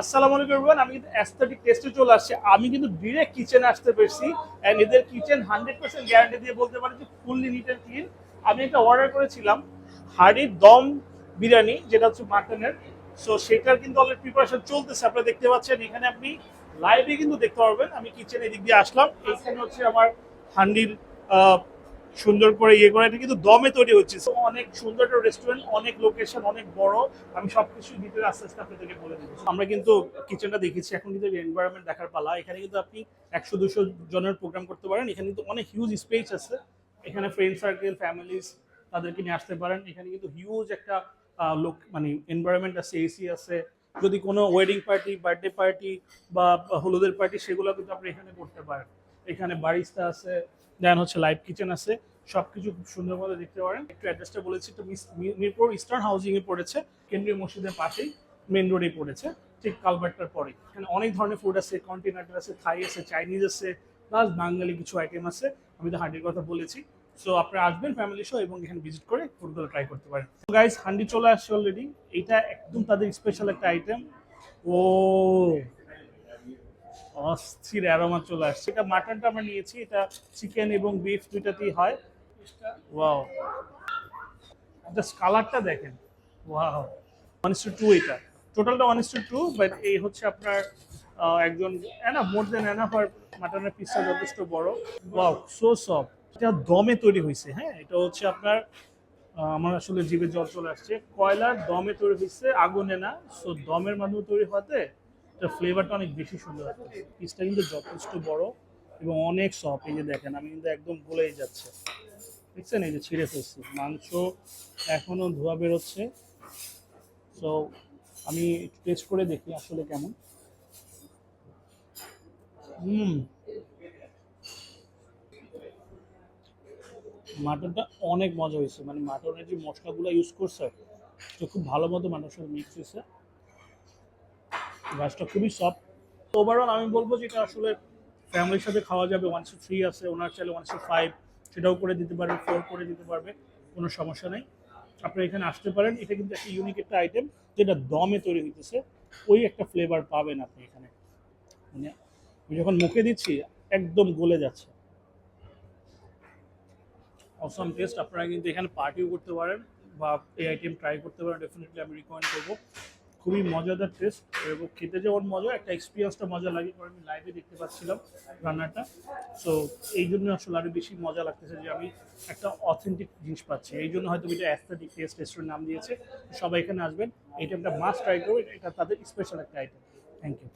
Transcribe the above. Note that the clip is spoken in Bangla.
আসসালামু আলাইকুম এভরিওয়ান, আমি কিন্তু অ্যাস্থেটিক টেস্টে চলে আসছি। আমি কিন্তু ডিরেক্ট কিচেনে আসতে পেরেছি এন্ড এদের কিচেন 100% গ্যারান্টি দিয়ে বলতে পারি যে ফুললি নিট এন্ড ক্লিন। আমি একটা অর্ডার করেছিলাম হাড়ির দম বিরিয়ানি, যেটা হচ্ছে মাটনের। সো সেটার কিন্তু অলরেডি প্রিপারেশন চলতেছে, আপনারা দেখতে পাচ্ছেন। এখানে আপনি লাইভে কিন্তু দেখতে পারবেন। আমি কিচেনে দিক দিয়ে আসলাম, এইখানে হচ্ছে আমার হান্ডির সুন্দর করে ইয়ে করে, এটা কিন্তু দমে তৈরি হচ্ছে। So, অনেক সুন্দর একটা রেস্টুরেন্ট, অনেক লোকেশন, অনেক বড়। আমি সবকিছু ডিটেল আস্তে আস্তে আপনাদেরকে বলে দেবো। আমরা কিন্তু কিচেনটা দেখেছি, এখন কিন্তু এনভায়রনমেন্ট দেখার পালা। এখানে কিন্তু আপনি 100-200 জনের প্রোগ্রাম করতে পারেন। এখানে কিন্তু অনেক হিউজ স্পেস আছে। এখানে ফ্রেন্ড সার্কেল, ফ্যামিলিজ তাদেরকে নিয়ে আসতে পারেন। এখানে কিন্তু হিউজ একটা লোক মানে এনভায়রনমেন্ট আছে, এসি আছে। যদি কোনো ওয়েডিং পার্টি, বার্থডে পার্টি বা হলুদের পার্টি, সেগুলো কিন্তু আপনি এখানে করতে পারেন। এখানে বারিস্তা আছে, দেন হচ্ছে লাইভ কিচেন আছে। সবকিছু খুব সুন্দর মতো দেখতে পারেন। একটু অ্যাড্রেসটা বলেছি, তো মিরপুর ইস্টার্ন হাউজিং এ পড়েছে, কেন্দ্রীয় মসজিদের পাশেই, মেন রোডে পড়েছে, ঠিক কালভার্টটার পরে। এখানে অনেক ধরনের ফুড আছে, কন্টিনেন্টাল আছে, থাই আছে, চাইনিজ আছে, প্লাস বাঙালি কিছু আইটেম আছে। আমি তো হান্ডির কথা বলেছি। সো আপনারা আসবেন ফ্যামিলি সহ এবং এখানে ভিজিট করে ফুডগুলো ট্রাই করতে পারেন। গাইস, হান্ডি চলে আসছে অলরেডি। এটা একদম তাদের স্পেশাল একটা আইটেম। ও অস্থির অ্যারোমা চলে আসছে। এটা মাটনটা আমরা নিয়েছি, এটা চিকেন এবং বিফ দুইটাতেই হয়। ওয়াও, জাস্ট কালারটা দেখেন। ওয়াও, 1:2 এটা। টোটালটা 1:2, বাট এই হচ্ছে আপনার একজন এনাফ, মোর দেন এনাফ। আর মাটনের পিসটা যথেষ্ট বড়। Wow, so soft. এটা দমে তৈরি হয়েছে। হ্যাঁ, এটা হচ্ছে আপনার আমার আসলে জিভে জল চলে আসছে। কয়লার দমে তৈরি হয়েছে, আগুনে না। সো দমের মাধ্যমে তৈরি হওয়াতে এটা ফ্লেভারটা অনেক বেশি সুন্দর আছে। পিসটা কিন্তু যথেষ্ট বড় এবং অনেক সফট। এই যে দেখেন, আমি কিন্তু একদম গলেই যাচ্ছে। দেখছেন, এই যে ছিঁড়ে ফেলছি মাংস, এখনো ধোয়া বেরোচ্ছে। সো আমি টেস্ট করে দেখি আসলে কেমন। হুম, মাটনটা অনেক মজা হয়েছে। মানে মাটনের যে মশলাগুলো ইউজ করছে, এটা খুব ভালো মতো মাটনের সাথে মিক্স হয়েছে। গাছটা খুবই সফট। ওভারঅল আমি বলবো যে এটা আসলে ফ্যামিলির সাথে খাওয়া যাবে। 1:3 আছে, ওনার চাইলে 1:5 সেটাও করে দিতে পারবে, 4 করে দিতে পারবে, কোনো সমস্যা নেই। আপনি এখানে আসতে পারেন। এটা কিন্তু একটা ইউনিক একটা আইটেম, যেটা দমে তৈরি হইতেছে। ওই একটা ফ্লেভার পাবেন আপনি এখানে। মানে আমি যখন মুখে দিচ্ছি, একদম গলে যাচ্ছে। অসম টেস্ট। আপনারা কিন্তু এখানে পার্টিও করতে পারেন বা এই আইটেম ট্রাই করতে পারেন। ডেফিনেটলি আমি রিকমেন্ড করবো। খুবই মজাদার টেস্ট এবং খেতে যেমন মজা, একটা এক্সপিরিয়েন্সটা মজা লাগে, কারণ আমি লাইভে দেখতে পাচ্ছিলাম রান্নাটা। সো এই জন্য আসলে আরও বেশি মজা লাগতেছে যে আমি একটা অথেন্টিক জিনিস পাচ্ছি। এই জন্য হয়তো এটা অ্যাস্থেটিক টেস্ট রেস্টুরেন্ট নাম দিয়েছে। সবাই এখানে আসবেন, এটা একটা মাস্ট ট্রাই করবেন। এটা তাদের স্পেশাল একটা আইটেম। Thank you.